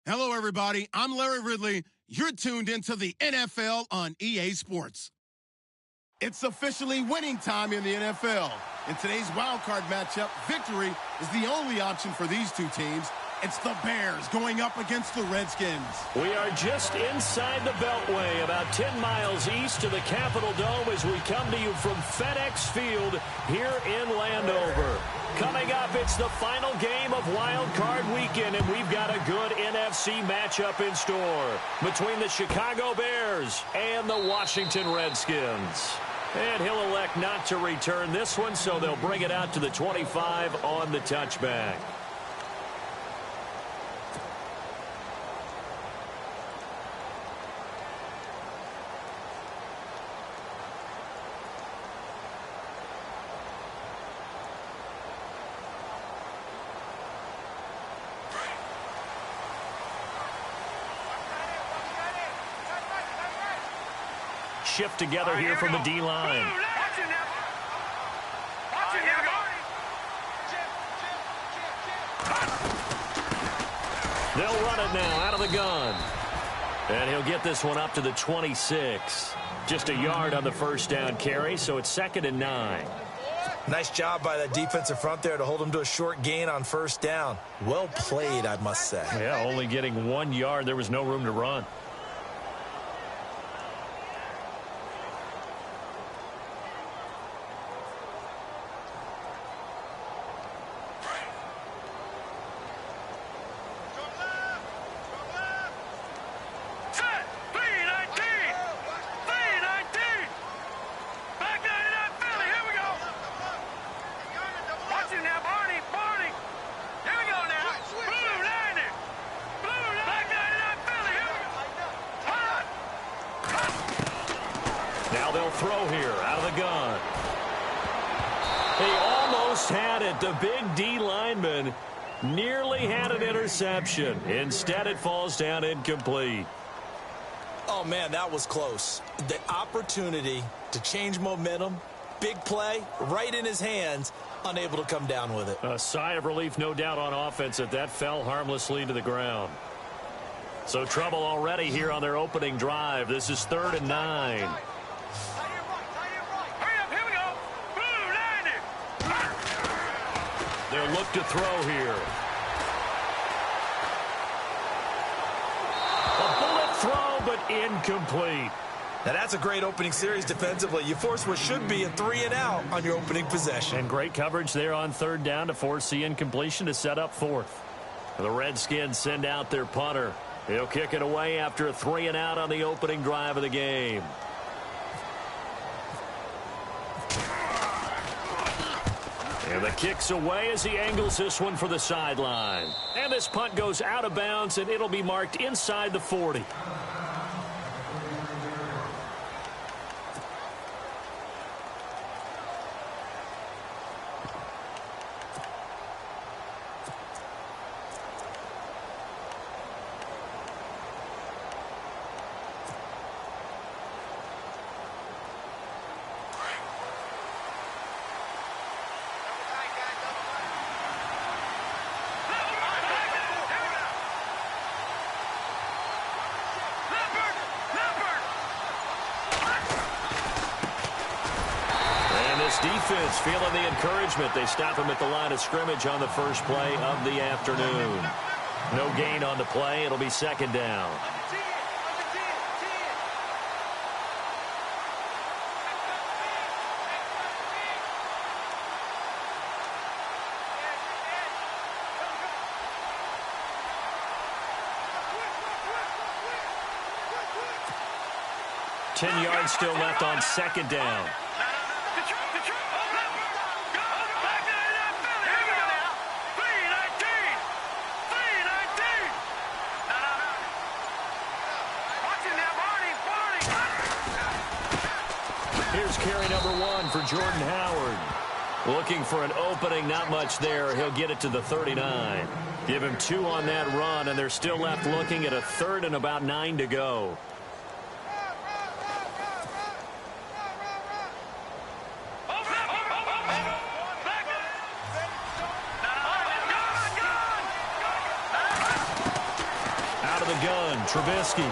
Hello, everybody. I'm Larry Ridley. You're tuned into the NFL on EA Sports. It's officially winning time in the NFL. In today's wild card matchup, victory is the only option for these two teams. It's the Bears going up against the Redskins. We are just inside the Beltway, about 10 miles east of the Capitol Dome as we come to you from FedEx Field here in Landover. Coming up, it's the final game of Wild Card Weekend, and we've got a good NFC matchup in store between the Chicago Bears and the Washington Redskins. And he'll elect not to return this one, so they'll bring it out to the 25 on the touchback. Shift together here from the D-line. They'll run it now out of the gun. And he'll get this one up to the 26. Just a yard on the first down carry, so it's 2nd and 9. Nice job by that defensive front there to hold him to a short gain on first down. Well played, I must say. Yeah, only getting 1 yard. There was no room to run. Now they'll throw here out of the gun. He almost had it. The big D lineman nearly had an interception. Instead, it falls down incomplete. Oh, man, that was close. The opportunity to change momentum, big play, right in his hands, unable to come down with it. A sigh of relief, no doubt, on offense that fell harmlessly to the ground. So trouble already here on their opening drive. This is 3rd and 9. They'll look to throw here. A bullet throw, but incomplete. Now, that's a great opening series defensively. You force what should be a 3-and-out on your opening possession. And great coverage there on 3rd down to force the incompletion to set up 4th. The Redskins send out their punter. He'll kick it away after a 3-and-out on the opening drive of the game. And the kick's away as he angles this one for the sideline. And this punt goes out of bounds, and it'll be marked inside the 40. Defense feeling the encouragement. They stop him at the line of scrimmage on the first play of the afternoon. No gain on the play. It'll be 2nd down. Ten yards still left on 2nd down. Here's carry number 1 for Jordan Howard. Looking for an opening, not much there. He'll get it to the 39. Give him 2 on that run, and they're still left looking at a 3rd and about 9 to go. gun. Trubisky.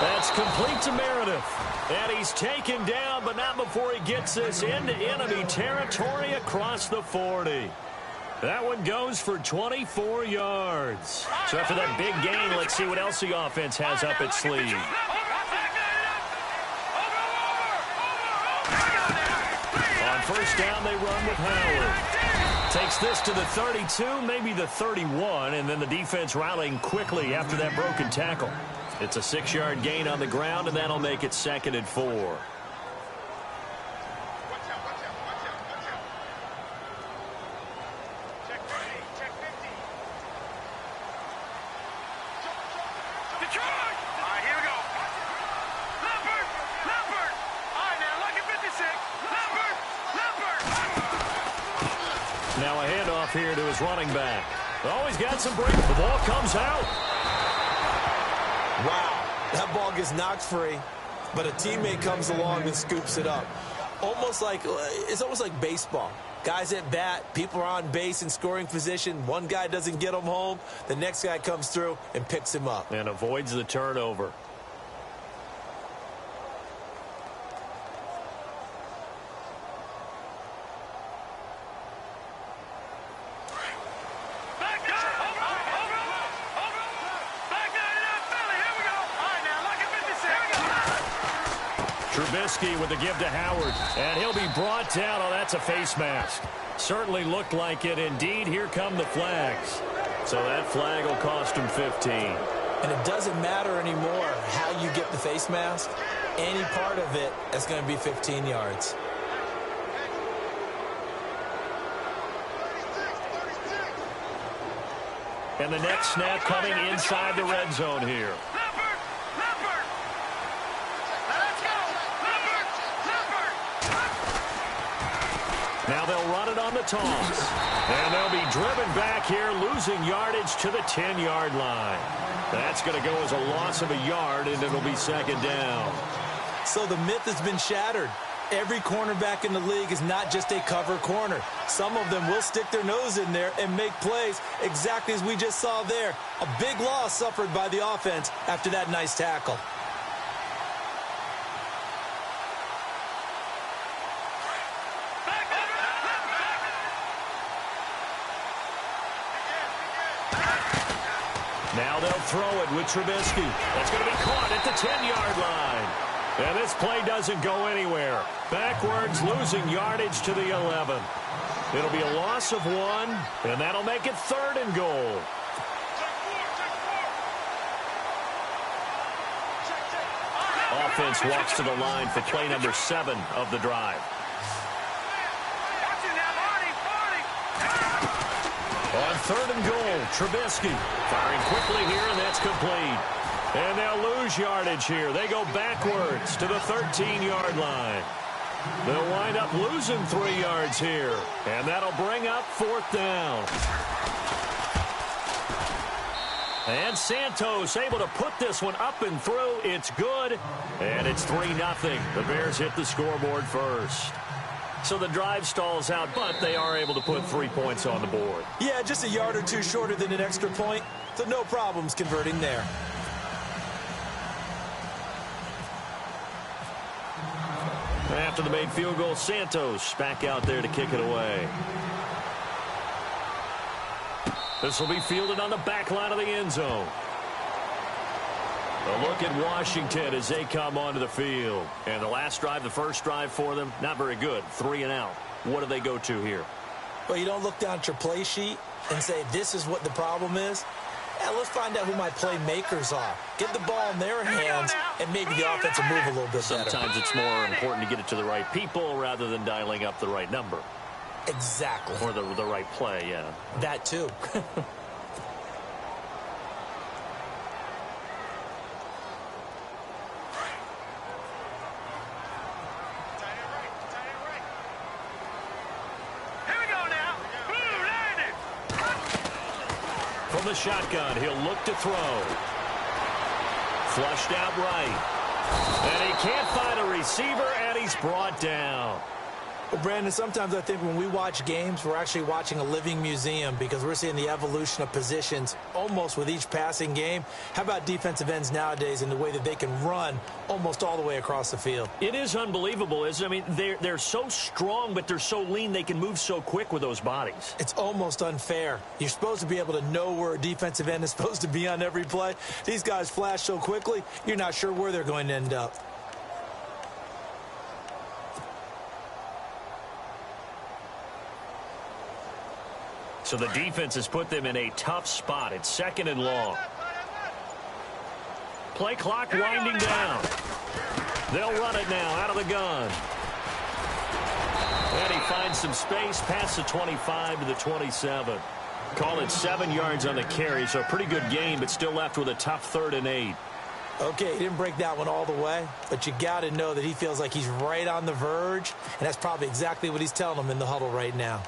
That's complete to Meredith. And he's taken down, but not before he gets this into enemy territory across the 40. That one goes for 24 yards. So after that big gain, let's see what else the offense has up its sleeve. On first down, they run with Howard. Takes this to the 32, maybe the 31, and then the defense rallying quickly after that broken tackle. It's a 6-yard gain on the ground, and that'll make it 2nd and 4. Now a handoff here to his running back. Oh, he's got some break. The ball comes out. Wow, that ball gets knocked free, but a teammate comes along and scoops it up. It's almost like baseball. Guys at bat, people are on base in scoring position. One guy doesn't get him home. The next guy comes through and picks him up. And avoids the turnover. Trubisky with the give to Howard, and he'll be brought down. Oh, that's a face mask. Certainly looked like it. Indeed, here come the flags. So that flag will cost him 15. And it doesn't matter anymore how you get the face mask. Any part of it is going to be 15 yards. And the next snap coming inside the red zone here. Now they'll run it on the toss. And they'll be driven back here, losing yardage to the 10-yard line. That's going to go as a loss of a yard, and it'll be 2nd down. So the myth has been shattered. Every cornerback in the league is not just a cover corner. Some of them will stick their nose in there and make plays exactly as we just saw there. A big loss suffered by the offense after that nice tackle. Now they'll throw it with Trubisky. That's going to be caught at the 10-yard line. And this play doesn't go anywhere. Backwards, losing yardage to the 11. It'll be a loss of 1, and that'll make it 3rd and goal. Offense walks to the line for play number 7 of the drive. On 3rd and goal, Trubisky firing quickly here, and that's complete. And they'll lose yardage here. They go backwards to the 13-yard line. They'll wind up losing 3 yards here, and that'll bring up 4th down. And Santos able to put this one up and through. It's good, and it's 3-0. The Bears hit the scoreboard first. So the drive stalls out, but they are able to put 3 points on the board. Yeah, just a yard or two shorter than an extra point, so no problems converting there. After the made field goal, Santos back out there to kick it away. This will be fielded on the back line of the end zone. A look at Washington as they come onto the field. And the last drive, the first drive for them, not very good. 3 and out. What do they go to here? Well, you don't look down at your play sheet and say, this is what the problem is. Yeah, let's find out who my playmakers are. Get the ball in their hands, and maybe the offense will move a little bit better. Sometimes it's more important to get it to the right people rather than dialing up the right number. Exactly. Or the right play, yeah. That too. From the shotgun, he'll look to throw. Flushed out right. And he can't find a receiver, and he's brought down. Well, Brandon, sometimes I think when we watch games, we're actually watching a living museum because we're seeing the evolution of positions almost with each passing game. How about defensive ends nowadays and the way that they can run almost all the way across the field? It is unbelievable, isn't it? I mean, they're so strong, but they're so lean they can move so quick with those bodies. It's almost unfair. You're supposed to be able to know where a defensive end is supposed to be on every play. These guys flash so quickly, you're not sure where they're going to end up. So the defense has put them in a tough spot. It's 2nd and long. Play clock winding down. They'll run it now out of the gun. And he finds some space past the 25 to the 27. Call it 7 yards on the carry, so a pretty good gain, but still left with a tough 3rd and 8. Okay, he didn't break that one all the way, but you got to know that he feels like he's right on the verge, and that's probably exactly what he's telling them in the huddle right now.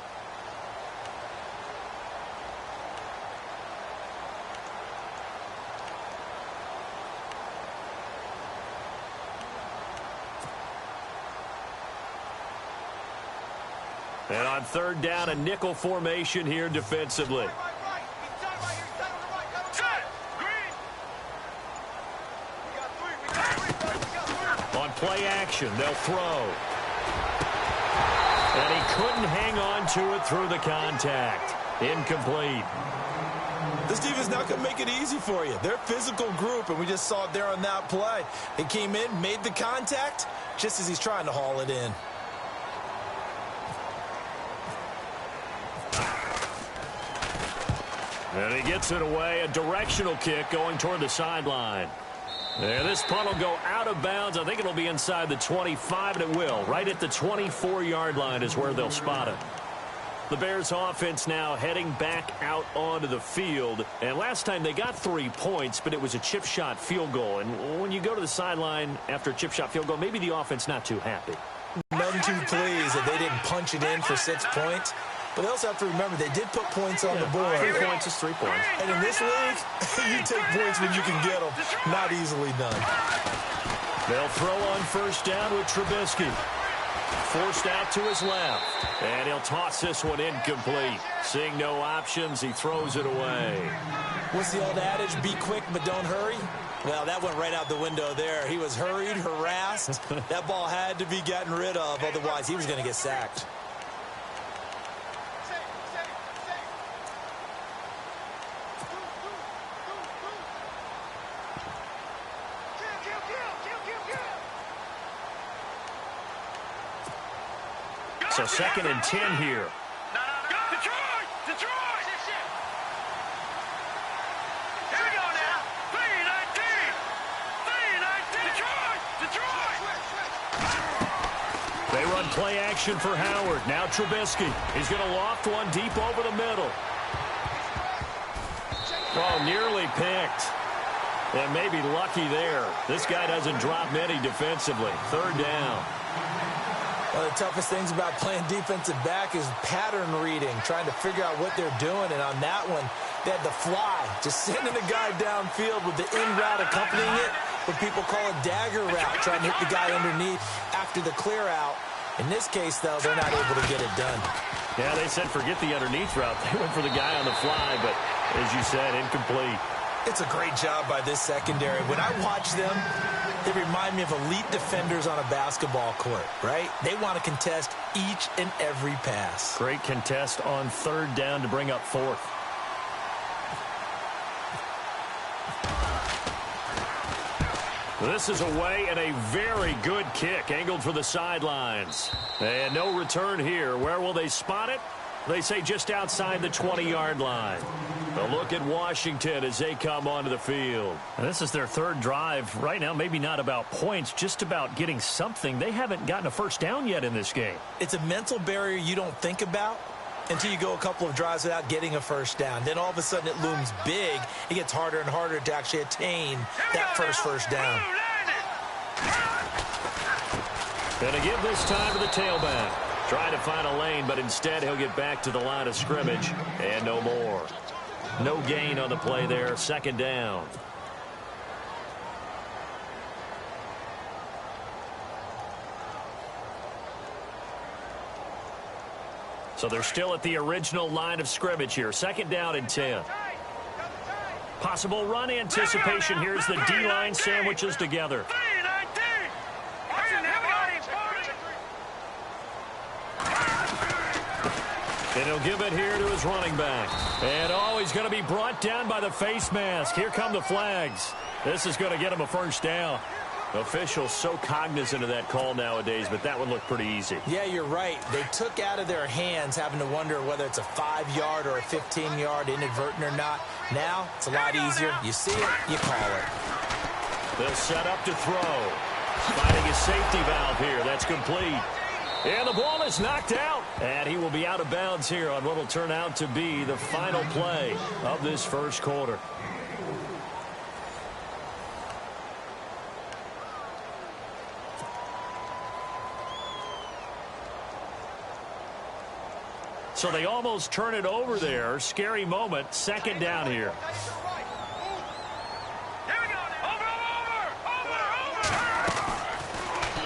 And on 3rd down, a nickel formation here defensively. On play action, they'll throw. And he couldn't hang on to it through the contact. Incomplete. This defense not going to make it easy for you. They're a physical group, and we just saw it there on that play. He came in, made the contact, just as he's trying to haul it in. And he gets it away, a directional kick going toward the sideline. And this punt will go out of bounds. I think it'll be inside the 25, and it will. Right at the 24-yard line is where they'll spot it. The Bears offense now heading back out onto the field. And last time they got 3 points, but it was a chip shot field goal. And when you go to the sideline after a chip shot field goal, maybe the offense not too happy. None too pleased that they didn't punch it in for 6 points. But they also have to remember they did put points on the board. 3 points is 3 points. And in this league, you take points when you can get them. Not easily done. They'll throw on 1st down with Trubisky. Forced out to his left. And he'll toss this one incomplete. Seeing no options, he throws it away. What's the old adage? Be quick, but don't hurry. Well, that went right out the window there. He was hurried, harassed. That ball had to be gotten rid of. Otherwise, he was going to get sacked. So 2nd and 10 here. Detroit! Here we go now. 3-19. Detroit! They run play action for Howard. Now Trubisky. He's going to loft one deep over the middle. Oh, nearly picked. And maybe lucky there. This guy doesn't drop many defensively. 3rd down. One of the toughest things about playing defensive back is pattern reading, trying to figure out what they're doing. And on that one, they had the fly, just sending a guy downfield with the in route accompanying it, what people call a dagger route, trying to hit the guy underneath after the clear out. In this case, though, they're not able to get it done. Yeah, they said forget the underneath route. They went for the guy on the fly, but as you said, incomplete. It's a great job by this secondary. When I watch them, they remind me of elite defenders on a basketball court, right? They want to contest each and every pass. Great contest on 3rd down to bring up 4th. This is away and a very good kick angled for the sidelines. And no return here. Where will they spot it? They say just outside the 20-yard line. A look at Washington as they come onto the field. And this is their 3rd drive. Right now, maybe not about points, just about getting something. They haven't gotten a 1st down yet in this game. It's a mental barrier you don't think about until you go a couple of drives without getting a 1st down. Then all of a sudden it looms big. It gets harder and harder to actually attain that first down. And to give this time to the tailback. Trying to find a lane, but instead he'll get back to the line of scrimmage. And no more. No gain on the play there. 2nd down. So they're still at the original line of scrimmage here. 2nd down and 10. Possible run anticipation here as the D-line sandwiches together. And he'll give it here to his running back. And, he's going to be brought down by the face mask. Here come the flags. This is going to get him a first down. Officials so cognizant of that call nowadays, but that one looked pretty easy. Yeah, you're right. They took out of their hands having to wonder whether it's a 5-yard or a 15-yard inadvertent or not. Now, it's a lot easier. You see it, you call it. They'll set up to throw. Finding a safety valve here. That's complete. And the ball is knocked out. And he will be out of bounds here on what will turn out to be the final play of this first quarter. So they almost turn it over there. Scary moment. 2nd down here.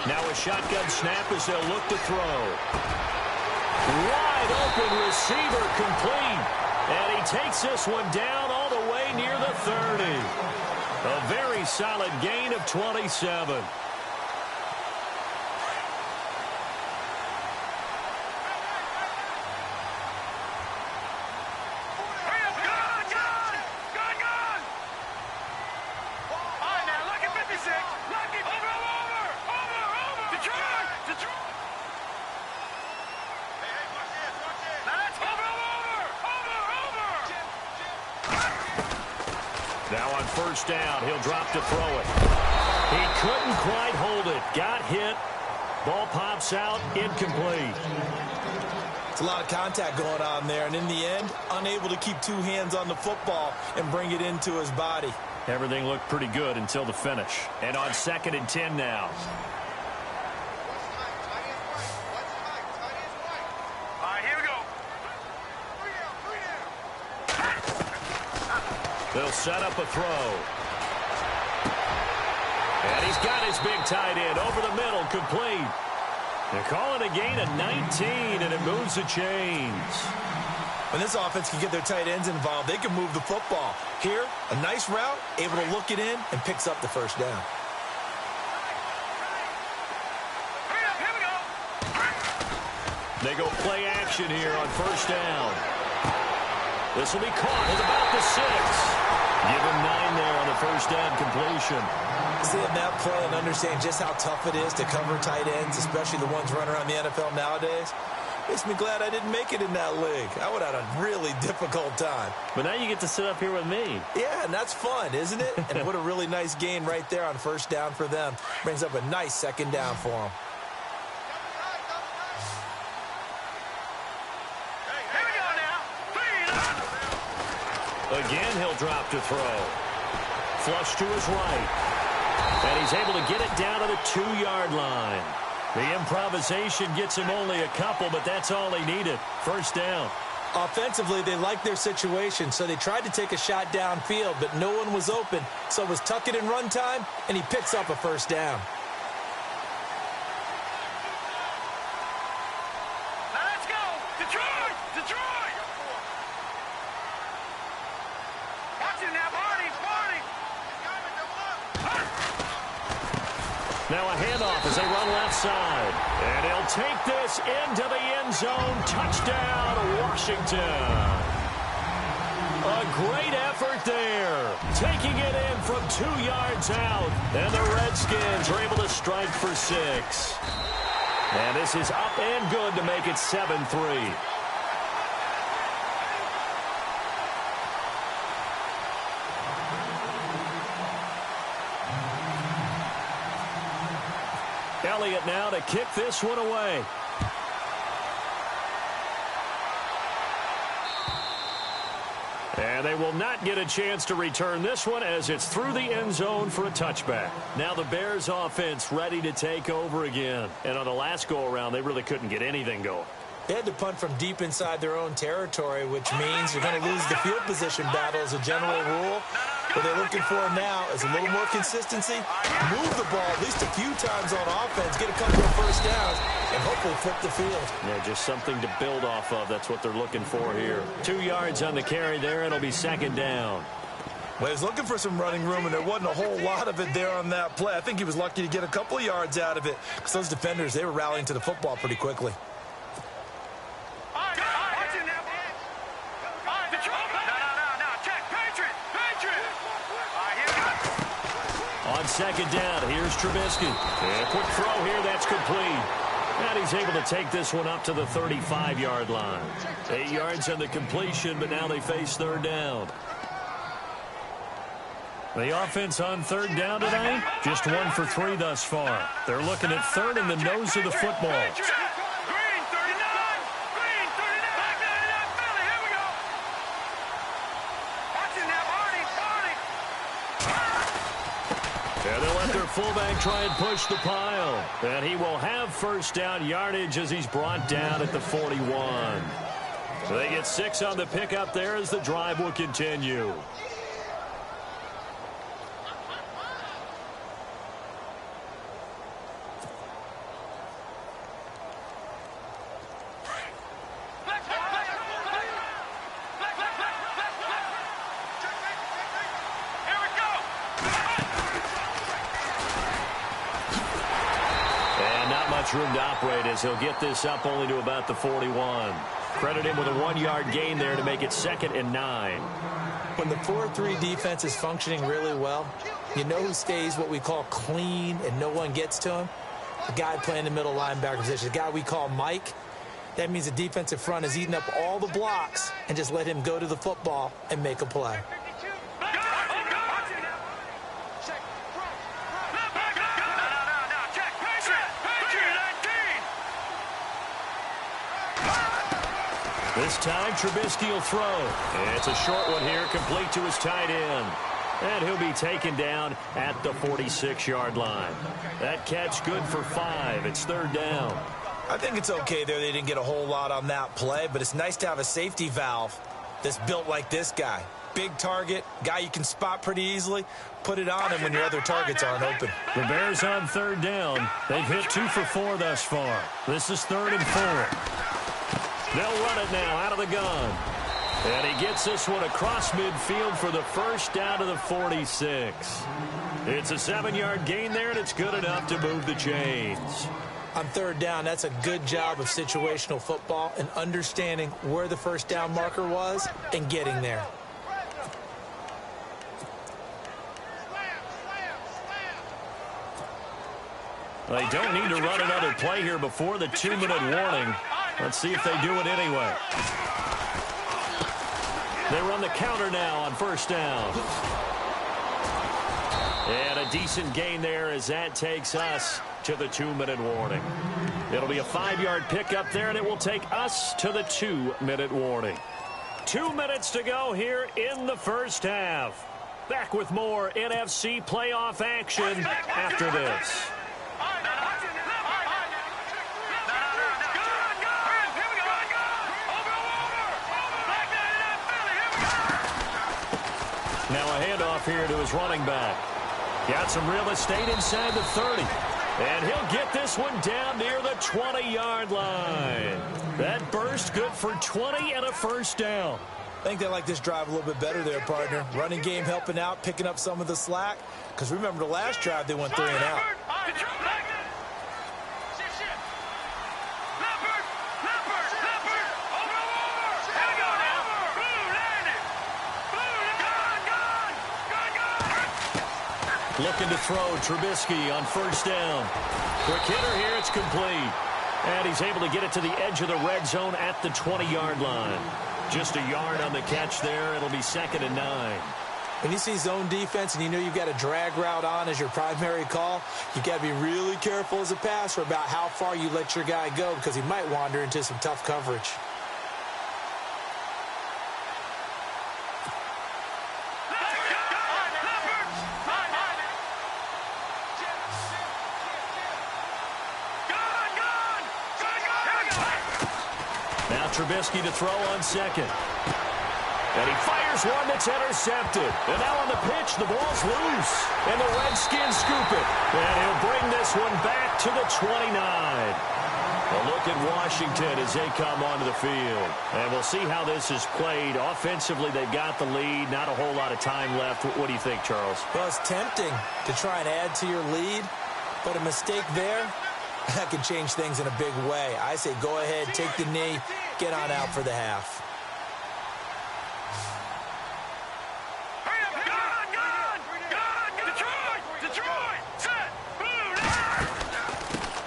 Now a shotgun snap as they'll look to throw. Wide open receiver complete. And he takes this one down all the way near the 30. A very solid gain of 27. Now on 1st down, he'll drop to throw it. He couldn't quite hold it. Got hit. Ball pops out. Incomplete. It's a lot of contact going on there, and in the end, unable to keep 2 hands on the football and bring it into his body. Everything looked pretty good until the finish. And on 2nd and 10 now. They'll set up a throw. And he's got his big tight end over the middle, complete. They're calling a gain of 19, and it moves the chains. When this offense can get their tight ends involved, they can move the football. Here, a nice route, able to look it in, and picks up the first down. They go play action here on 1st down. This will be caught at about the 6. Give him 9 there on the 1st down completion. Seeing that play and understand just how tough it is to cover tight ends, especially the ones running around the NFL nowadays, makes me glad I didn't make it in that league. I would have had a really difficult time. But now you get to sit up here with me. Yeah, and that's fun, isn't it? And what a really nice gain right there on 1st down for them. Brings up a nice 2nd down for them. Again, he'll drop to throw. Flush to his right. And he's able to get it down to the 2-yard line. The improvisation gets him only a couple, but that's all he needed. 1st down. Offensively, they liked their situation, so they tried to take a shot downfield, but no one was open. So it was tuck it in run time, and he picks up a 1st down. Let's go! Detroit! Detroit! Watch it now, Barney! Barney! Now a handoff as they run left side. And he'll take this into the end zone. Touchdown, Washington. A great effort there. Taking it in from 2 yards out. And the Redskins are able to strike for 6. And this is up and good to make it 7-3. Elliott now to kick this one away. And they will not get a chance to return this one as it's through the end zone for a touchback. Now the Bears offense ready to take over again. And on the last go-around, they really couldn't get anything going. They had to punt from deep inside their own territory, which means they're going to lose the field position battle as a general rule. What they're looking for now is a little more consistency, move the ball at least a few times on offense, get a couple of 1st downs, and hope quickly flip the field. Yeah, just something to build off of. That's what they're looking for here. 2 yards on the carry there. It'll be second down. Well, he was looking for some running room, and there wasn't a whole lot of it there on that play. I think he was lucky to get a couple of yards out of it because those defenders, they were rallying to the football pretty quickly. On second down, here's Trubisky. And a quick throw here, that's complete. And he's able to take this one up to the 35-yard line. 8 yards on the completion, but now they face third down. The offense on third down tonight, just 1 for 3 thus far. They're looking at third in the nose of the football. And they'll let their fullback try and push the pile. And he will have first down yardage as he's brought down at the 41. So they get 6 on the pickup there as the drive will continue. Room to operate as he'll get this up only to about the 41. Credit him with a 1-yard gain there to make it 2nd and 9. When the 4-3 defense is functioning really well, you know who stays what we call clean and no one gets to him? The guy playing the middle linebacker position, the guy we call Mike. That means the defensive front is eating up all the blocks and just let him go to the football and make a play. This time, Trubisky will throw. And it's a short one here, complete to his tight end. And he'll be taken down at the 46-yard line. That catch good for 5. It's third down. I think it's okay there. They didn't get a whole lot on that play, but it's nice to have a safety valve that's built like this guy. Big target, guy you can spot pretty easily. Put it on him when your other targets aren't open. The Bears on third down. They've hit 2 for 4 thus far. This is 3rd and 4. They'll run it now out of the gun. And he gets this one across midfield for the first down to the 46. It's a 7-yard gain there, and it's good enough to move the chains. On third down, that's a good job of situational football and understanding where the first down marker was and getting there. They don't need to run another play here before the 2-minute warning. Let's see if they do it anyway. They run the counter now on first down. And a decent gain there as that takes us to the 2-minute warning. It'll be a 5-yard pickup there, and it will take us to the 2-minute warning. 2 minutes to go here in the first half. Back with more NFC playoff action after this. Now a handoff here to his running back. Got some real estate inside the 30. And he'll get this one down near the 20-yard line. That burst good for 20 and a first down. I think they like this drive a little bit better there, partner. Running game helping out, picking up some of the slack. Because remember the last drive they went 3 and out. Looking to throw, Trubisky on first down. Quick hitter here, it's complete. And he's able to get it to the edge of the red zone at the 20-yard line. Just a yard on the catch there. It'll be 2nd and 9. When you see zone defense and you know you've got a drag route on as your primary call, you've got to be really careful as a passer about how far you let your guy go because he might wander into some tough coverage. Trubisky to throw on second. And he fires one that's intercepted. And now on the pitch, the ball's loose. And the Redskins scoop it. And he'll bring this one back to the 29. A look at Washington as they come onto the field. And we'll see how this is played. Offensively, they've got the lead. Not a whole lot of time left. What do you think, Charles? Well, it's tempting to try and add to your lead, but a mistake there, that can change things in a big way. I say go ahead, take the knee, get on out for the half.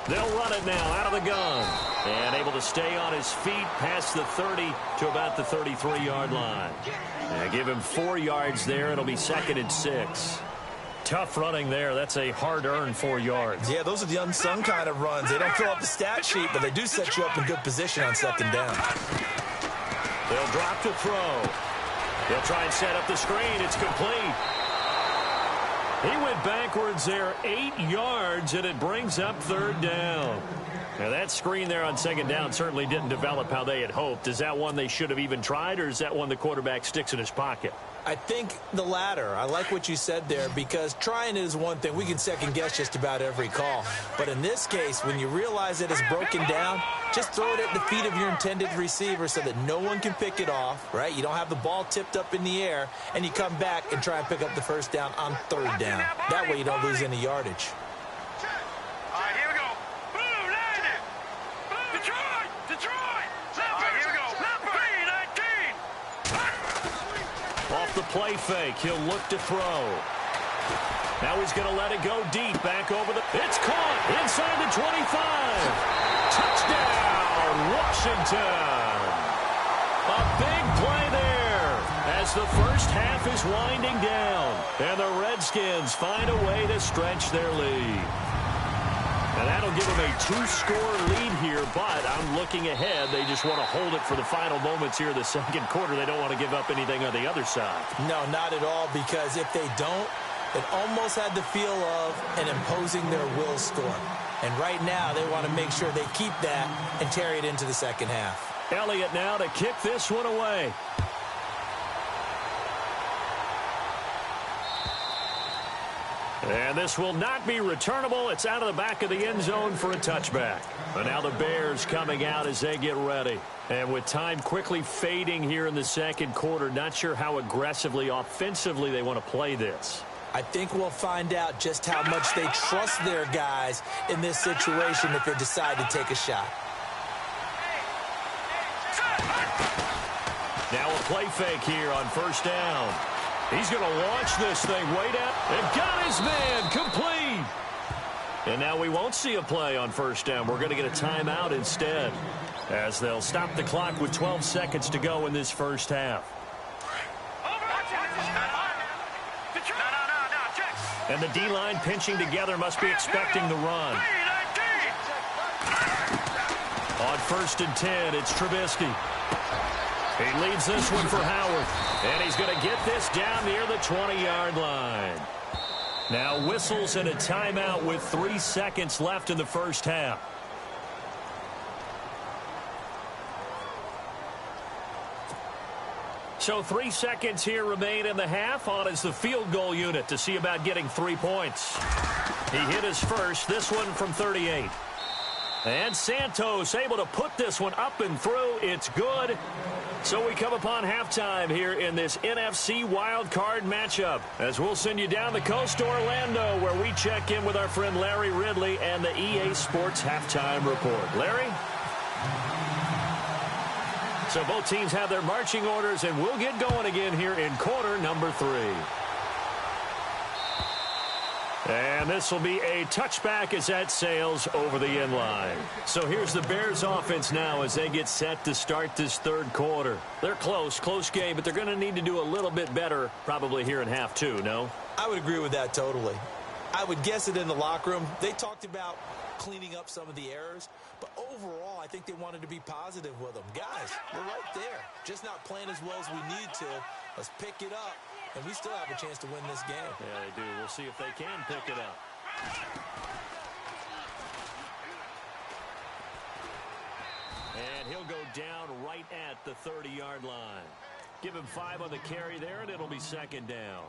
They'll run it now out of the gun. And able to stay on his feet past the 30 to about the 33-yard line. And give him 4 yards there. It'll be 2nd and 6. Tough running there. That's a hard-earned 4 yards. Yeah, those are the unsung kind of runs. They don't fill up the stat sheet, but they do set you up in good position on 2nd down. They'll drop to throw. They'll try and set up the screen. It's complete. He went backwards there 8 yards, and it brings up 3rd down. Now, that screen there on 2nd down certainly didn't develop how they had hoped. Is that one they should have even tried, or is that one the quarterback sticks in his pocket? I think the latter. I like what you said there, because trying is one thing. We can second-guess just about every call. But in this case, when you realize that it's broken down, just throw it at the feet of your intended receiver so that no one can pick it off, right? You don't have the ball tipped up in the air, and you come back and try and pick up the 1st down on 3rd down. That way you don't lose any yardage. All right, here we go. Boom, land it. Detroit, Detroit. All right, here we go. Number 3-19. Off the play fake, he'll look to throw. Now he's going to let it go deep, back over the... It's caught inside the 25. Touchdown, Washington. A big play there as the first half is winding down. And the Redskins find a way to stretch their lead. And that'll give them a 2-score lead here, but I'm looking ahead. They just want to hold it for the final moments here of the 2nd quarter. They don't want to give up anything on the other side. No, not at all, because if they don't, it almost had the feel of an imposing their will score. And right now, they want to make sure they keep that and carry it into the 2nd half. Elliott now to kick this one away. And this will not be returnable. It's out of the back of the end zone for a touchback. And now the Bears coming out as they get ready. And with time quickly fading here in the 2nd quarter, not sure how aggressively, offensively they want to play this. I think we'll find out just how much they trust their guys in this situation if they decide to take a shot. Now a play fake here on 1st down. He's going to launch this thing way down and got his man complete. And now we won't see a play on 1st down. We're going to get a timeout instead as they'll stop the clock with 12 seconds to go in this 1st half. And the D-line pinching together must be expecting the run. On 1st and 10, it's Trubisky. He leads this one for Howard. And he's going to get this down near the 20-yard line. Now whistles and a timeout with 3 seconds left in the 1st half. So 3 seconds here remain in the half. On is the field goal unit to see about getting 3 points. He hit his first, this one from 38. And Santos able to put this one up and through. It's good. So we come upon halftime here in this NFC wildcard matchup, as we'll send you down the coast to Orlando, where we check in with our friend Larry Ridley and the EA Sports Halftime Report. Larry? So both teams have their marching orders, and we'll get going again here in quarter number 3. And this will be a touchback as that sails over the end line. So here's the Bears offense now as they get set to start this 3rd quarter. They're close game, but they're going to need to do a little bit better probably here in half 2, no? I would agree with that totally. I would guess it in the locker room. They talked about cleaning up some of the errors, but overall I think they wanted to be positive with them. Guys, we're right there. Just not playing as well as we need to. Let's pick it up. And we still have a chance to win this game. Yeah, they do. We'll see if they can pick it up. And he'll go down right at the 30-yard line. Give him 5 on the carry there, and it'll be 2nd down.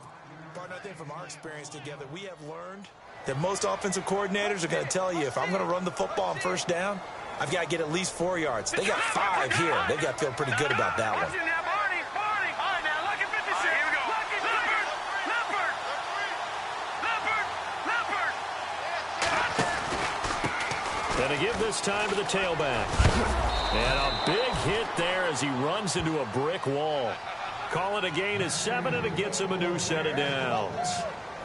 Partner, I think from our experience together, we have learned that most offensive coordinators are going to tell you, if I'm going to run the football on 1st down, I've got to get at least 4 yards. They got 5 here. They've got to feel pretty good about that one. Going to give this time to the tailback. And a big hit there as he runs into a brick wall. Call it a gain of 7, and it gets him a new set of downs.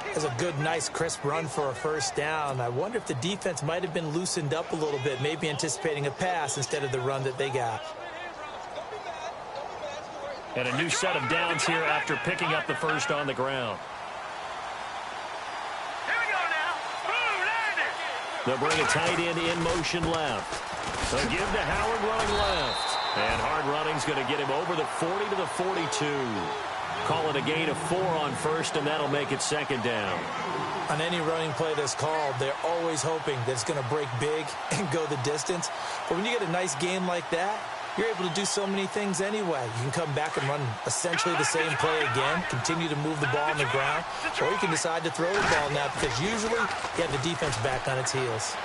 It's a good, nice, crisp run for a first down. I wonder if the defense might have been loosened up a little bit, maybe anticipating a pass instead of the run that they got. And a new set of downs here after picking up the first on the ground. They'll bring a tight end in motion left. They'll give to Howard running left. And hard running's going to get him over the 40 to the 42. Call it a gain of 4 on first, and that'll make it second down. On any running play that's called, they're always hoping that it's going to break big and go the distance. But when you get a nice game like that, you're able to do so many things anyway. You can come back and run essentially the same play again, continue to move the ball on the ground, or you can decide to throw the ball now because usually you have the defense back on its heels.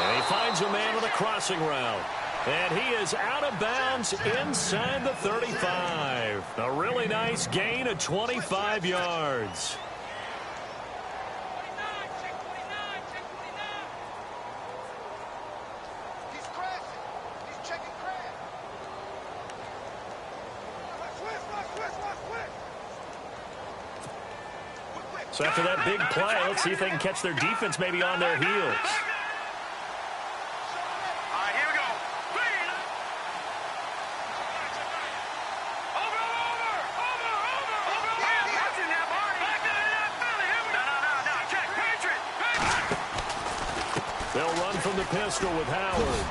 And he finds a man with a crossing route. And he is out of bounds inside the 35. A really nice gain of 25 yards. So after that big play, let's see if they can catch their defense maybe on their heels. They'll run from the pistol with Howard.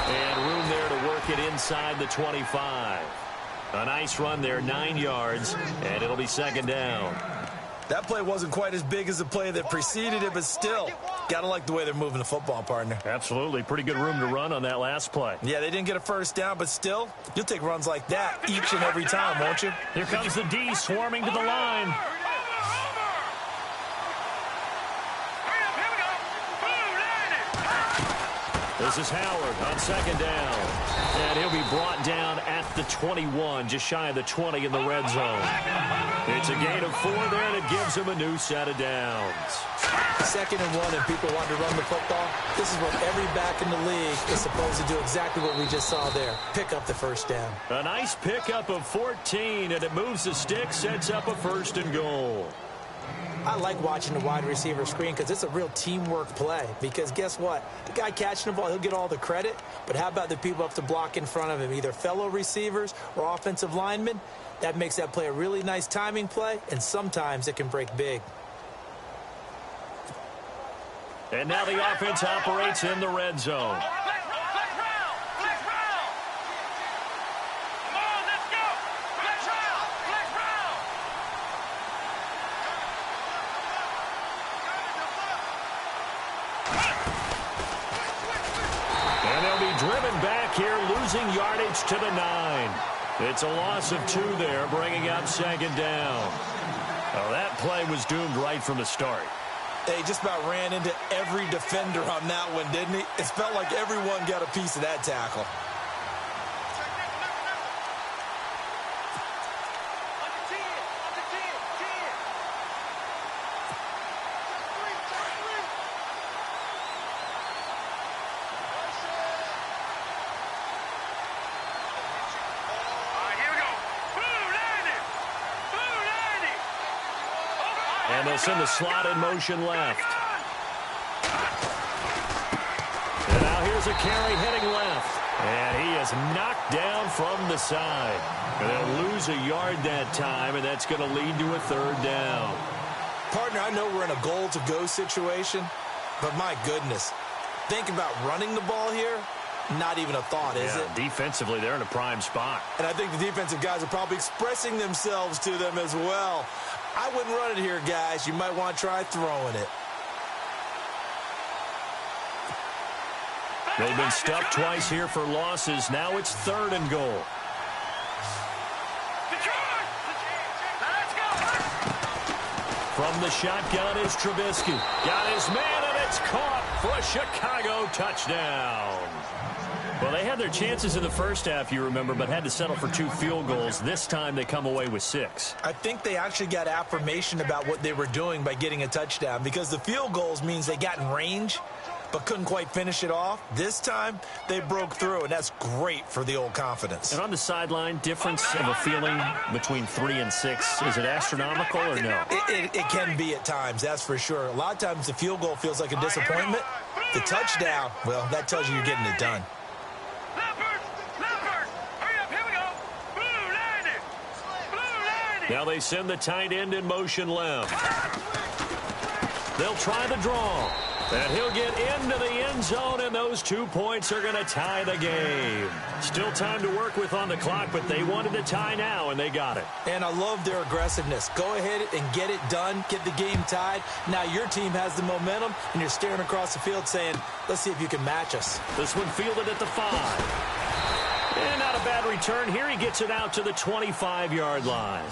And room there to work it inside the 25. A nice run there, 9 yards, and it'll be second down. That play wasn't quite as big as the play that preceded it, but still, got to like the way they're moving the football, partner. Absolutely. Pretty good room to run on that last play. Yeah, they didn't get a first down, but still, you'll take runs like that each and every time, won't you? Here comes the D swarming to the line. This is Howard on second down. And he'll be brought down at the 21, just shy of the 20 in the red zone. It's a gain of 4 there, and it gives him a new set of downs. 2nd and 1, and people want to run the football. This is what every back in the league is supposed to do, exactly what we just saw there. Pick up the first down. A nice pickup of 14, and it moves the stick, sets up a 1st and goal. I like watching the wide receiver screen because it's a real teamwork play. Because guess what? The guy catching the ball, he'll get all the credit. But how about the people up to block in front of him, either fellow receivers or offensive linemen? That makes that play a really nice timing play, and sometimes it can break big. And now the offense operates in the red zone. Driven back here, losing yardage to the 9. It's a loss of 2 there, bringing up second down. Well, that play was doomed right from the start. They just about ran into every defender on that one, didn't he? It felt like everyone got a piece of that tackle. And they'll send the slot in motion left. And now here's a carry heading left. And he is knocked down from the side. And they'll lose a yard that time, and that's going to lead to a 3rd down. Partner, I know we're in a goal-to-go situation, but my goodness, think about running the ball here. Not even a thought, is it? Defensively, they're in a prime spot. And I think the defensive guys are probably expressing themselves to them as well. I wouldn't run it here, guys. You might want to try throwing it. They've been stuffed twice here for losses. Now it's 3rd and goal. From the shotgun is Trubisky. Got his man, and It's caught for a Chicago touchdown. Well, they had their chances in the first half, you remember, but had to settle for 2 field goals. This time they come away with 6. I think they actually got affirmation about what they were doing by getting a touchdown, because the field goals means they got in range but couldn't quite finish it off. This time they broke through, and that's great for the old confidence. And on the sideline, difference of a feeling between 3 and 6, is it astronomical or no? It can be at times, that's for sure. A lot of times the field goal feels like a disappointment. The touchdown, well, that tells you you're getting it done. Now they send the tight end in motion left. They'll try the draw. And he'll get into the end zone, and those 2 points are going to tie the game. Still time to work with on the clock, but they wanted to tie now, and they got it. And I love their aggressiveness. Go ahead and get it done, get the game tied. Now your team has the momentum, and you're staring across the field saying, let's see if you can match us. This one fielded at the 5. And not a bad return here. He gets it out to the 25-yard line.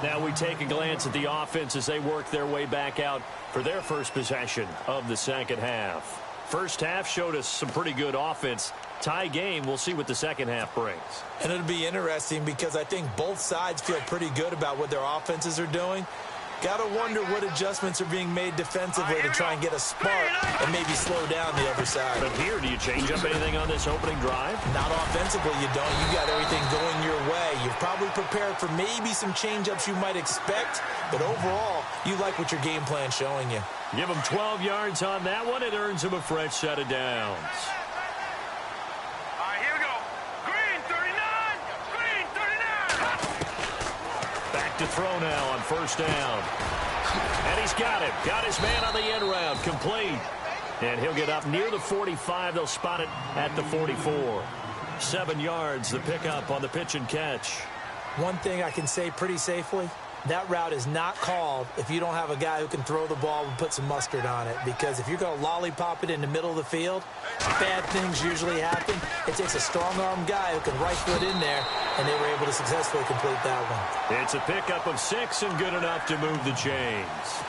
Now we take a glance at the offense as they work their way back out for their first possession of the second half. First half showed us some pretty good offense. Tie game, we'll see what the second half brings. And it'll be interesting because I think both sides feel pretty good about what their offenses are doing. Got to wonder what adjustments are being made defensively to try and get a spark and maybe slow down the other side. But here, do you change up anything on this opening drive? Not offensively, you don't. You got everything going your way. You've probably prepared for maybe some change-ups you might expect, but overall, you like what your game plan's showing you. Give him 12 yards on that one. It earns him a fresh set of downs. Here we go. Green 39. Green 39. Back to throw now on first down. And he's got it. Got his man on the end route. Complete. And he'll get up near the 45. They'll spot it at the 44. 7 yards, the pickup on the pitch and catch. One thing I can say pretty safely, that route is not called if you don't have a guy who can throw the ball and put some mustard on it. Because if you're going to lollipop it in the middle of the field, bad things usually happen. It takes a strong-arm guy who can right foot in there, and they were able to successfully complete that one. It's a pickup of 6 and good enough to move the chains.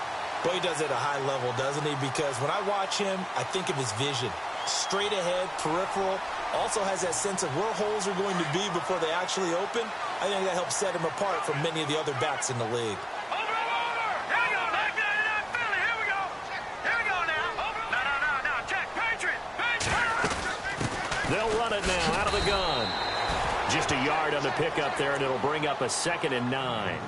Well, he does it at a high level, doesn't he? Because when I watch him, I think of his vision. Straight ahead, peripheral, also has that sense of where holes are going to be before they actually open. I think that helps set him apart from many of the other backs in the league. Over. Here we go. Philly. Here we go. Here we go now. No. Check. Patriot. They'll run it now out of the gun. Just a yard on the pickup there, and it'll bring up a 2nd and 9.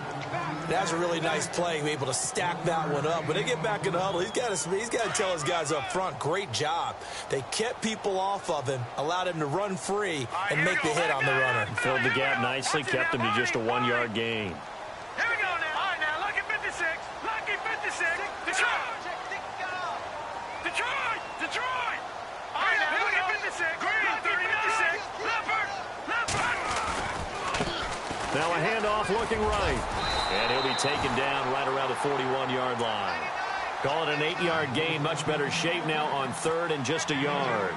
That's a really nice play, to be able to stack that one up. When they get back in the huddle, he's got to tell his guys up front, great job. They kept people off of him, allowed him to run free, and make the hit on the runner. Filled the gap nicely, kept him to just a 1-yard gain. Here we go now. All right, now, lucky 56. Lucky 56. Detroit. All right, now, lucky 56. Green 36. Leopard. Now a handoff looking right. And he'll be taken down right around the 41-yard line. Call it an 8-yard gain. Much better shape now on 3rd and just a yard.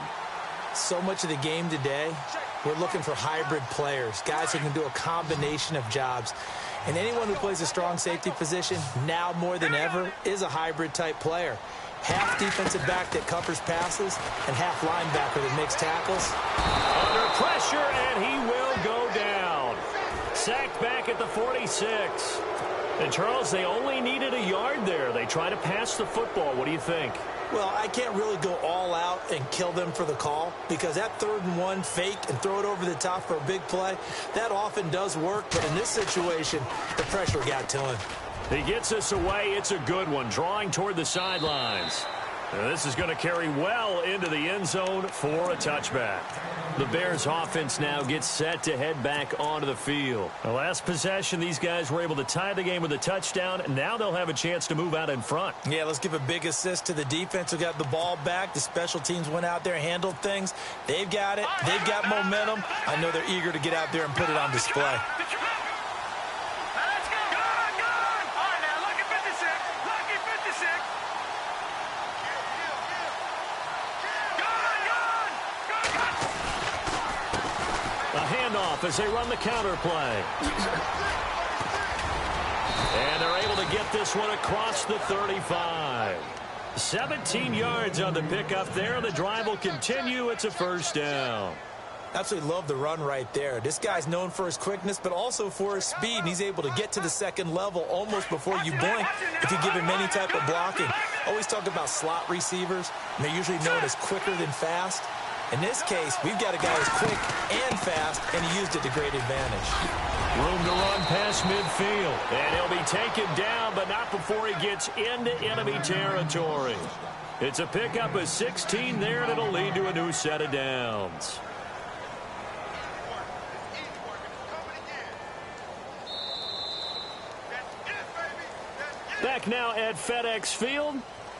So much of the game today, we're looking for hybrid players, guys who can do a combination of jobs. And anyone who plays a strong safety position, now more than ever, is a hybrid-type player. Half defensive back that covers passes, and half linebacker that makes tackles. Under pressure, and he will go down. Sacked back at the 46. And, Charles, they only needed a yard there. They try to pass the football. What do you think? Well, I can't really go all out and kill them for the call, because that 3rd and 1 fake and throw it over the top for a big play, that often does work. But in this situation, the pressure got to him. He gets us away. It's a good one, drawing toward the sidelines. And this is going to carry well into the end zone for a touchback. The Bears offense now gets set to head back onto the field. The last possession, these guys were able to tie the game with a touchdown. And now they'll have a chance to move out in front. Yeah, let's give a big assist to the defense who got the ball back. The special teams went out there, handled things. They've got it. They've got momentum. I know they're eager to get out there and put it on display. As they run the counter play. And they're able to get this one across the 35. 17 yards on the pickup there. The drive will continue. It's a first down. Absolutely love the run right there. This guy's known for his quickness, but also for his speed, and he's able to get to the second level almost before you blink if you give him any type of blocking. Always talk about slot receivers, and they're usually known as quicker than fast. In this case, we've got a guy who's quick and fast, and he used it to great advantage. Room to run past midfield, and he'll be taken down, but not before he gets into enemy territory. It's a pickup of 16 there, and it'll lead to a new set of downs. Back now at FedEx Field.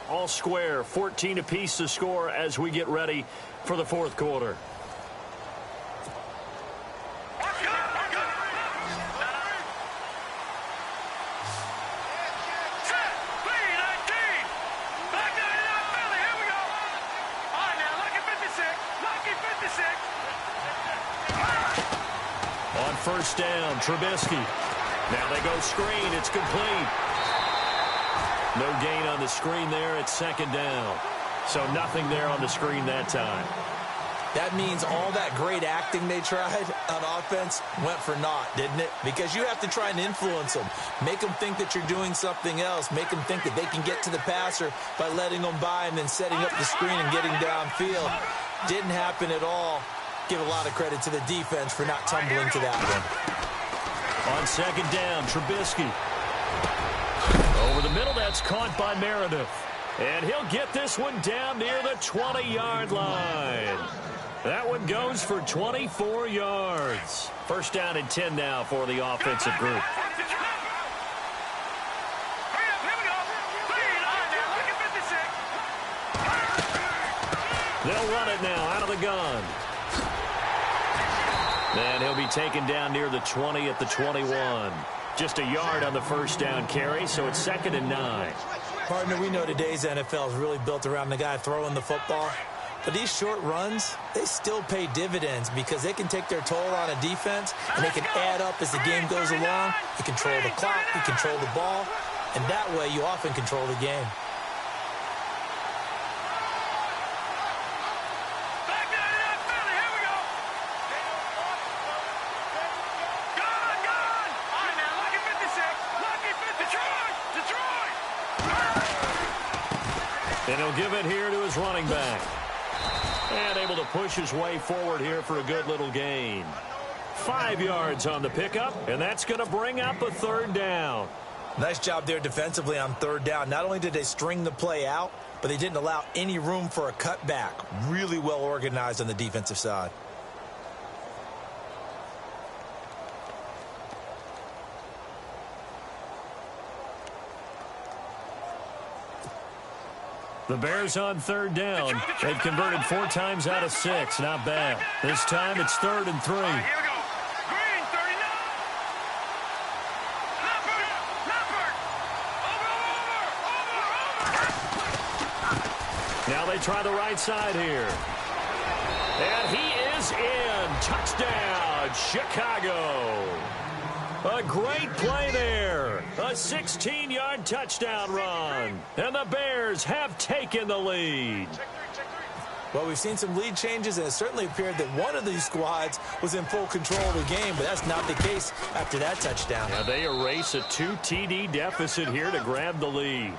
All square, 14 apiece to score as we get ready for the fourth quarter. On first down, Trubisky. Now they go screen. It's complete. No gain on the screen there. It's second down. So nothing there on the screen that time. That means all that great acting they tried on offense went for naught, didn't it? Because you have to try and influence them. Make them think that you're doing something else. Make them think that they can get to the passer by letting them by and then setting up the screen and getting downfield. Didn't happen at all. Give a lot of credit to the defense for not tumbling to that one. On second down, Trubisky. Over the middle, that's caught by Meredith. And he'll get this one down near the 20-yard line. That one goes for 24 yards. First down and 10 now for the offensive group. They'll run it now out of the gun. And he'll be taken down near the 20 at the 21. Just a yard on the first down carry, so it's second and 9. Partner, we know today's NFL is really built around the guy throwing the football. But these short runs, they still pay dividends because they can take their toll on a defense, and they can add up as the game goes along. You control the clock, you control the ball, and that way you often control the game. And he'll give it here to his running back. And able to push his way forward here for a good little gain. 5 yards on the pickup, and that's going to bring up a third down. Nice job there defensively on third down. Not only did they string the play out, but they didn't allow any room for a cutback. Really well organized on the defensive side. The Bears on third down. They've converted 4 times out of 6. Not bad. This time it's 3rd and 3. Here we go. Green, 39. Leopard. Now they try the right side here. And he is in. Touchdown, Chicago. A great play there. A 16-yard touchdown run. And the Bears have taken the lead. Well, we've seen some lead changes, and it certainly appeared that one of these squads was in full control of the game, but that's not the case after that touchdown. Now they erase a 2 TD deficit here to grab the lead.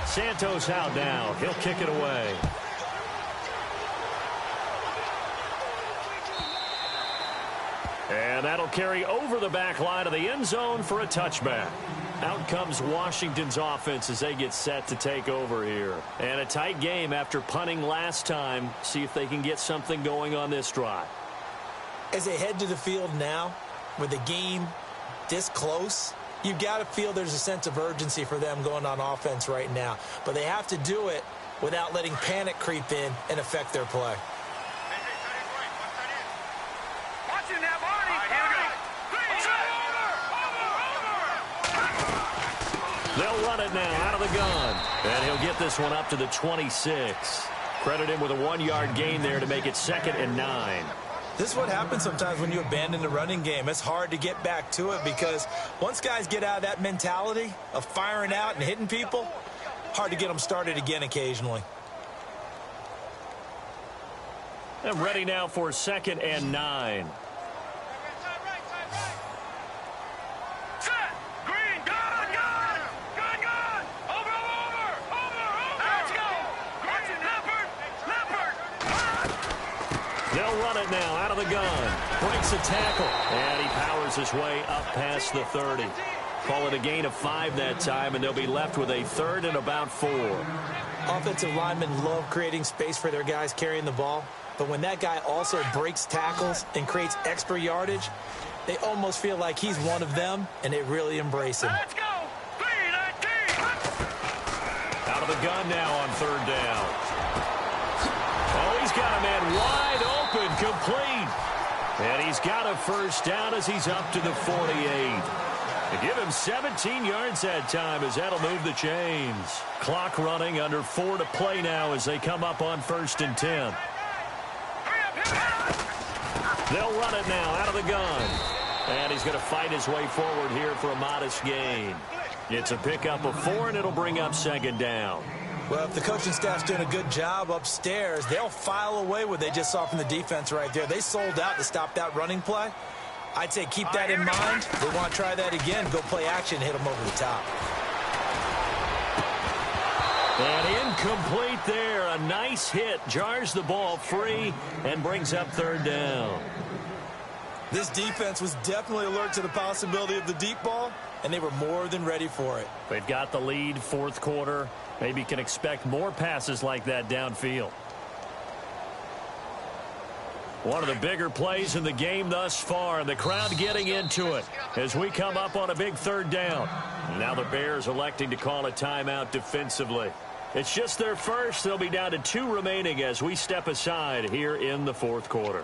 Santos out now. He'll kick it away. And that'll carry over the back line of the end zone for a touchback. Out comes Washington's offense as they get set to take over here. And a tight game after punting last time. See if they can get something going on this drive. As they head to the field now, with the game this close, you've got to feel there's a sense of urgency for them going on offense right now. But they have to do it without letting panic creep in and affect their play. They'll run it now out of the gun. And he'll get this one up to the 26. Credit him with a 1-yard gain there to make it 2nd and 9. This is what happens sometimes when you abandon the running game. It's hard to get back to it because once guys get out of that mentality of firing out and hitting people, hard to get them started again occasionally. And ready now for 2nd and 9. Set. Green. Gun. Over. Let's go. Green. Leopard. They'll run it now out of the gun. Breaks a tackle. And he powers his way up past the 30. Call it a gain of 5 that time, and they'll be left with a 3rd and about 4. Offensive linemen love creating space for their guys carrying the ball. But when that guy also breaks tackles and creates extra yardage, they almost feel like he's one of them, and they really embrace him. Let's go. 3-19. Out of the gun now on 3rd down. Oh, he's got a man wide open, complete. And he's got a 1st down as he's up to the 48. They give him 17 yards that time as that'll move the chains. Clock running, under 4 to play now as they come up on 1st and 10. They'll run it now out of the gun. And he's going to fight his way forward here for a modest gain. It's a pickup of 4, and it'll bring up 2nd down. Well, if the coaching staff's doing a good job upstairs, they'll file away what they just saw from the defense right there. They sold out to stop that running play. I'd say keep that in mind. They want to try that again. Go play action, hit them over the top. And incomplete there. A nice hit. Jars the ball free and brings up 3rd down. This defense was definitely alert to the possibility of the deep ball, and they were more than ready for it. They've got the lead, 4th quarter. Maybe can expect more passes like that downfield. One of the bigger plays in the game thus far, and the crowd getting into it as we come up on a big 3rd down. Now the Bears electing to call a timeout defensively. It's just their first. They'll be down to 2 remaining as we step aside here in the 4th quarter.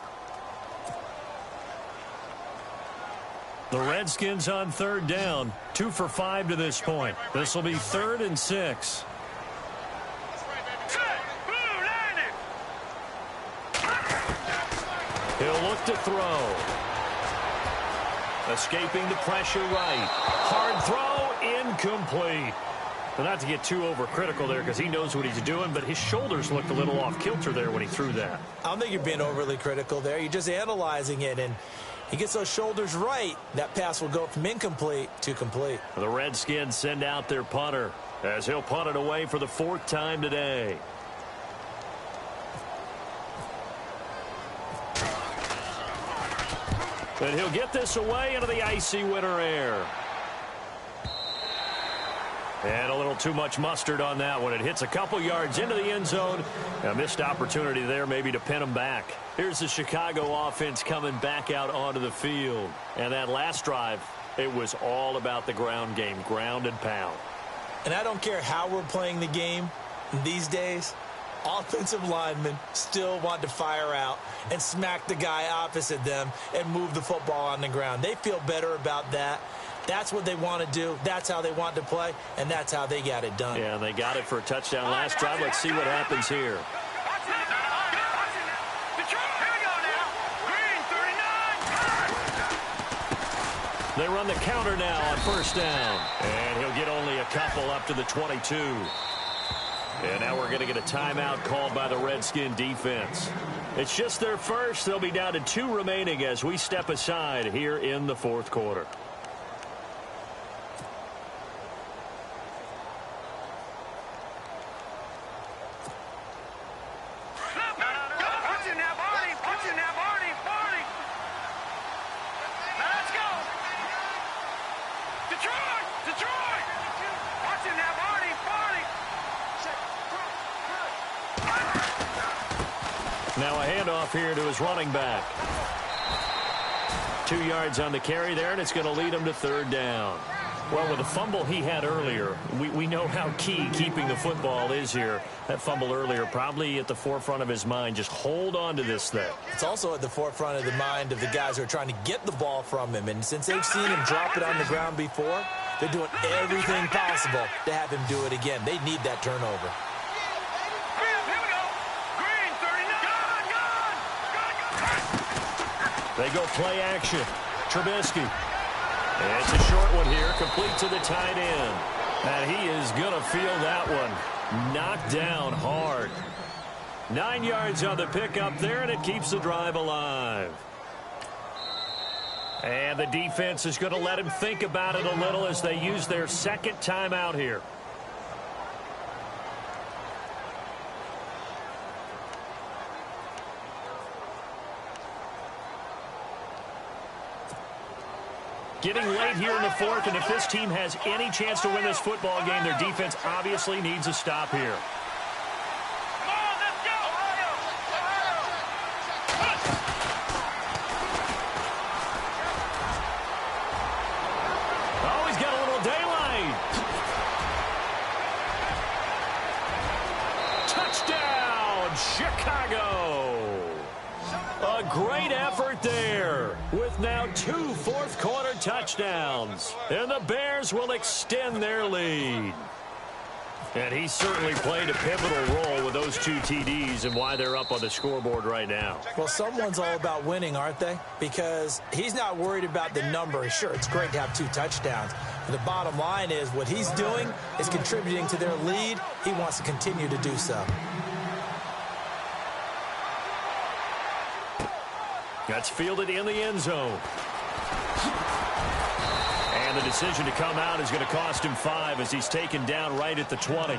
The Redskins on 3rd down, 2 for 5 to this point. This will be 3rd and 6. He'll look to throw. Escaping the pressure right. Hard throw, incomplete. Well, not to get too overcritical there because he knows what he's doing, but his shoulders looked a little off kilter there when he threw that. I don't think you're being overly critical there. You're just analyzing it, and he gets those shoulders right. That pass will go from incomplete to complete. The Redskins send out their punter as he'll punt it away for the 4th time today. And he'll get this away into the icy winter air. And a little too much mustard on that one. It hits a couple yards into the end zone. A missed opportunity there maybe to pin him back. Here's the Chicago offense coming back out onto the field. And that last drive, it was all about the ground game, ground and pound. And I don't care how we're playing the game these days, offensive linemen still want to fire out and smack the guy opposite them and move the football on the ground. They feel better about that. That's what they want to do. That's how they want to play, and that's how they got it done. Yeah, they got it for a touchdown last drive. Let's see what happens here. They run the counter now on 1st down. And he'll get only a couple up to the 22. And now we're going to get a timeout called by the Redskin defense. It's just their first. They'll be down to 2 remaining as we step aside here in the 4th quarter. Now a handoff here to his running back. 2 yards on the carry there, and it's going to lead him to 3rd down. Well, with the fumble he had earlier, we know how key keeping the football is here. That fumble earlier probably at the forefront of his mind. Just hold on to this thing. It's also at the forefront of the mind of the guys who are trying to get the ball from him. And since they've seen him drop it on the ground before, they're doing everything possible to have him do it again. They need that turnover. They go play action. Trubisky. And it's a short one here, complete to the tight end. And he is going to feel that one knocked down hard. 9 yards on the pickup there, and it keeps the drive alive. And the defense is going to let him think about it a little as they use their second timeout here. Getting late here in the fourth, and if this team has any chance to win this football game, their defense obviously needs a stop here. Oh, he's got a little daylight. Touchdown, Chicago. A great effort there with now 2 fourth-quarter touchdowns. And the Bears will extend their lead. And he certainly played a pivotal role with those 2 TDs and why they're up on the scoreboard right now. Well, someone's all about winning, aren't they? Because he's not worried about the number. Sure, it's great to have 2 touchdowns. But the bottom line is what he's doing is contributing to their lead. He wants to continue to do so. That's fielded in the end zone. And the decision to come out is going to cost him 5 as he's taken down right at the 20.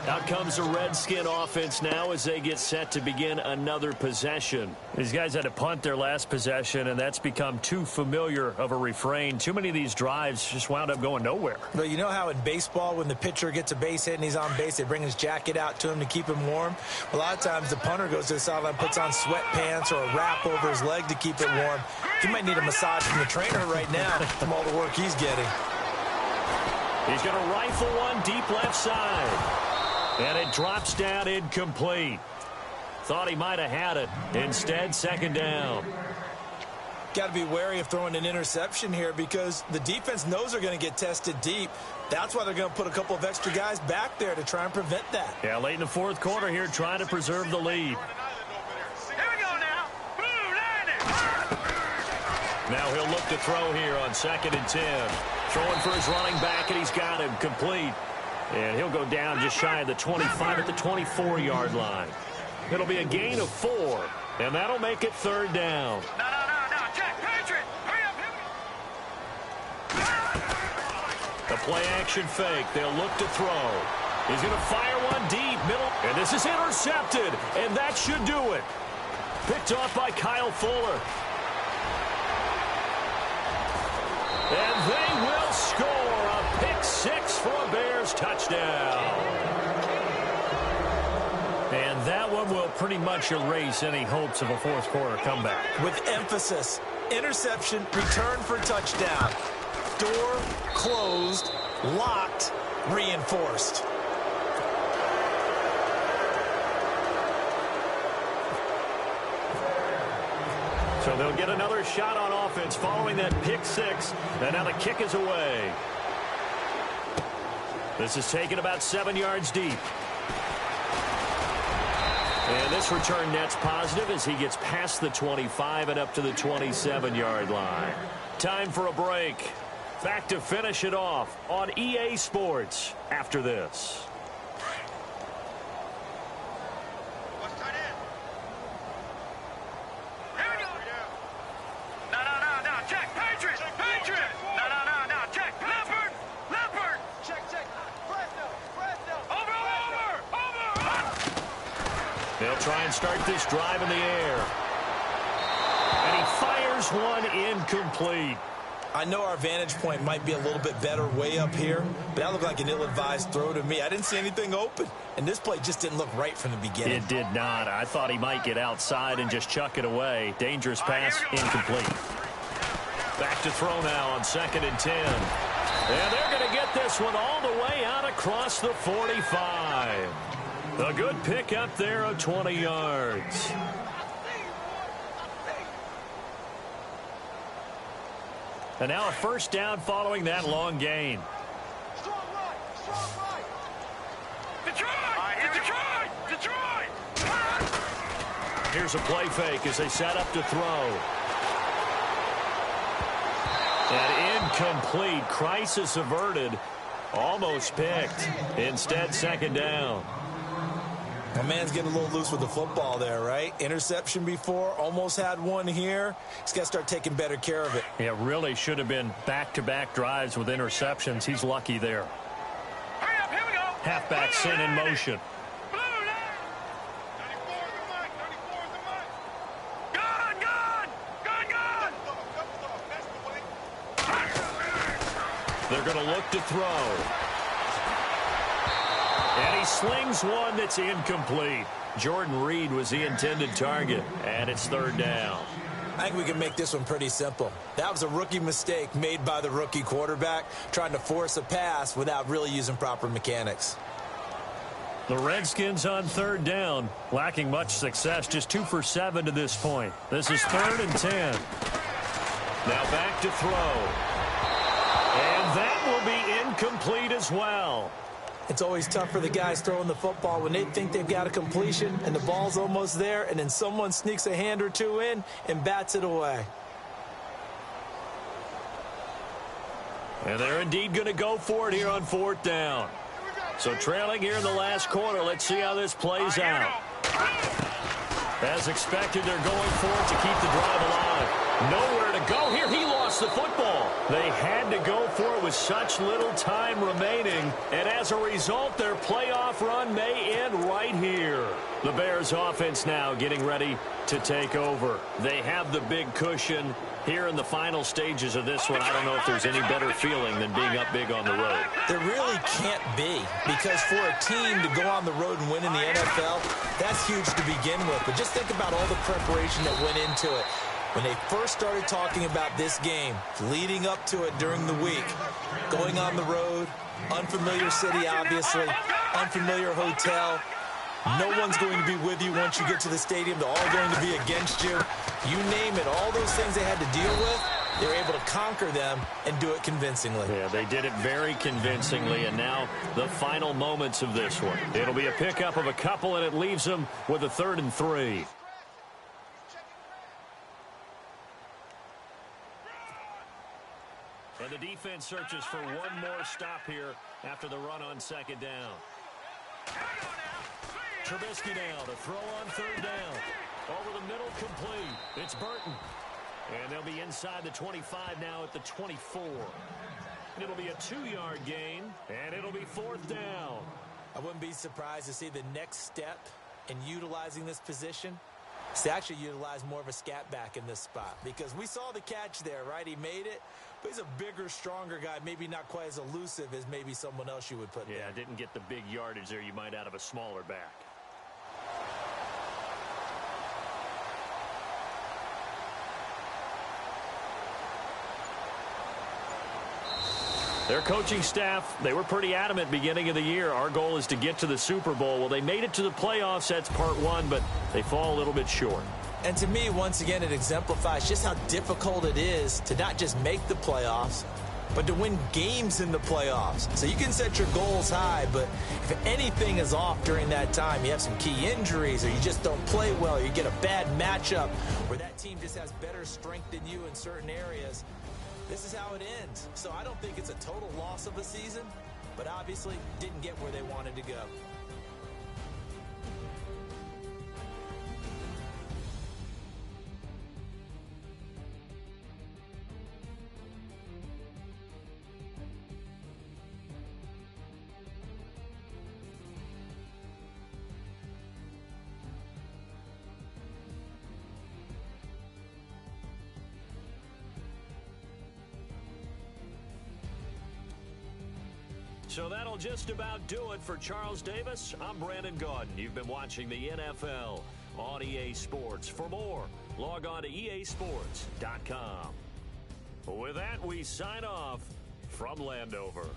Out comes the Redskin offense now as they get set to begin another possession. These guys had to punt their last possession, and that's become too familiar of a refrain. Too many of these drives just wound up going nowhere. But you know how in baseball when the pitcher gets a base hit and he's on base, they bring his jacket out to him to keep him warm? A lot of times the punter goes to the sideline, puts on sweatpants or a wrap over his leg to keep it warm. He might need a massage from the trainer right now from all the work he's getting. He's going to rifle one deep left side. And it drops down incomplete. Thought he might have had it. Instead, second down. Got to be wary of throwing an interception here because the defense knows they're going to get tested deep. That's why they're going to put a couple of extra guys back there to try and prevent that. Yeah, late in the fourth quarter here, trying to preserve the lead. Here we go now. Now he'll look to throw here on 2nd and 10. Throwing for his running back, and he's got him complete. And he'll go down just shy of the 25 at the 24-yard line. It'll be a gain of 4, and that'll make it 3rd down. No. Check, Patriot. Hurry up. The play-action fake. They'll look to throw. He's going to fire one deep, middle. And this is intercepted, and that should do it. Picked off by Kyle Fuller. And they will score a pick 6 for a Bears touchdown. And that one will pretty much erase any hopes of a fourth-quarter comeback. With emphasis, interception, return for touchdown. Door closed, locked, reinforced. So they'll get another shot on offense following that pick 6. And now the kick is away. This is taken about 7 yards deep. And this return net's positive as he gets past the 25 and up to the 27-yard line. Time for a break. Back to finish it off on EA Sports after this. They'll try and start this drive in the air. And he fires one incomplete. I know our vantage point might be a little bit better way up here, but that looked like an ill-advised throw to me. I didn't see anything open, and this play just didn't look right from the beginning. It did not. I thought he might get outside and just chuck it away. Dangerous pass, incomplete. Back to throw now on 2nd and 10. And they're going to get this one all the way out across the 45. A good pick up there of 20 yards. And now a first down following that long gain. Detroit! Here's a play fake as they set up to throw. Incomplete. Crisis averted. Almost picked. Instead, second down. My man's getting a little loose with the football there, right? Interception before, almost had one here. He's got to start taking better care of it. Yeah, really should have been back-to-back drives with interceptions. He's lucky there. Hurry up, here we go. Halfback sin in motion. Blue line. 34 is the mic. 34 is the mic. Gun, gun. Gun, gun. That's the way. They're going to look to throw. And he slings one that's incomplete. Jordan Reed was the intended target, and it's third down. I think we can make this one pretty simple. That was a rookie mistake made by the rookie quarterback, trying to force a pass without really using proper mechanics. The Redskins on third down, lacking much success, just 2 for 7 to this point. This is 3rd and 10. Now back to throw. And that will be incomplete as well. It's always tough for the guys throwing the football when they think they've got a completion and the ball's almost there, and then someone sneaks a hand or two in and bats it away. And they're indeed going to go for it here on 4th down. So trailing here in the last quarter. Let's see how this plays out. As expected, they're going for it to keep the drive alive. Nowhere to go here. He lost the football. They had to go for it with such little time remaining. And as a result, their playoff run may end right here. The Bears offense now getting ready to take over. They have the big cushion here in the final stages of this one. I don't know if there's any better feeling than being up big on the road. There really can't be, because for a team to go on the road and win in the NFL, that's huge to begin with. But just think about all the preparation that went into it. When they first started talking about this game, leading up to it during the week, going on the road, unfamiliar city, obviously, unfamiliar hotel. No one's going to be with you once you get to the stadium. They're all going to be against you. You name it, all those things they had to deal with, they were able to conquer them and do it convincingly. Yeah, they did it very convincingly, and now the final moments of this one. It'll be a pickup of a couple, and it leaves them with a 3rd and 3. And the defense searches for one more stop here after the run on 2nd down. Trubisky now to throw on 3rd down. Over the middle, complete. It's Burton. And they'll be inside the 25 now at the 24. And it'll be a 2-yard gain, and it'll be 4th down. I wouldn't be surprised to see the next step in utilizing this position is to actually utilize more of a scat back in this spot, because we saw the catch there, right? He made it, but he's a bigger, stronger guy, maybe not quite as elusive as maybe someone else you would put there. Yeah, didn't get the big yardage there you might out of a smaller back. Their coaching staff, they were pretty adamant beginning of the year. Our goal is to get to the Super Bowl. Well, they made it to the playoffs. That's part one, but they fall a little bit short. And to me, once again, it exemplifies just how difficult it is to not just make the playoffs, but to win games in the playoffs. So you can set your goals high, but if anything is off during that time, you have some key injuries, or you just don't play well, or you get a bad matchup where that team just has better strength than you in certain areas, this is how it ends. So I don't think it's a total loss of a season, but obviously didn't get where they wanted to go. So that'll just about do it for Charles Davis. I'm Brandon Gaudin. You've been watching the NFL on EA Sports. For more, log on to easports.com. With that, we sign off from Landover.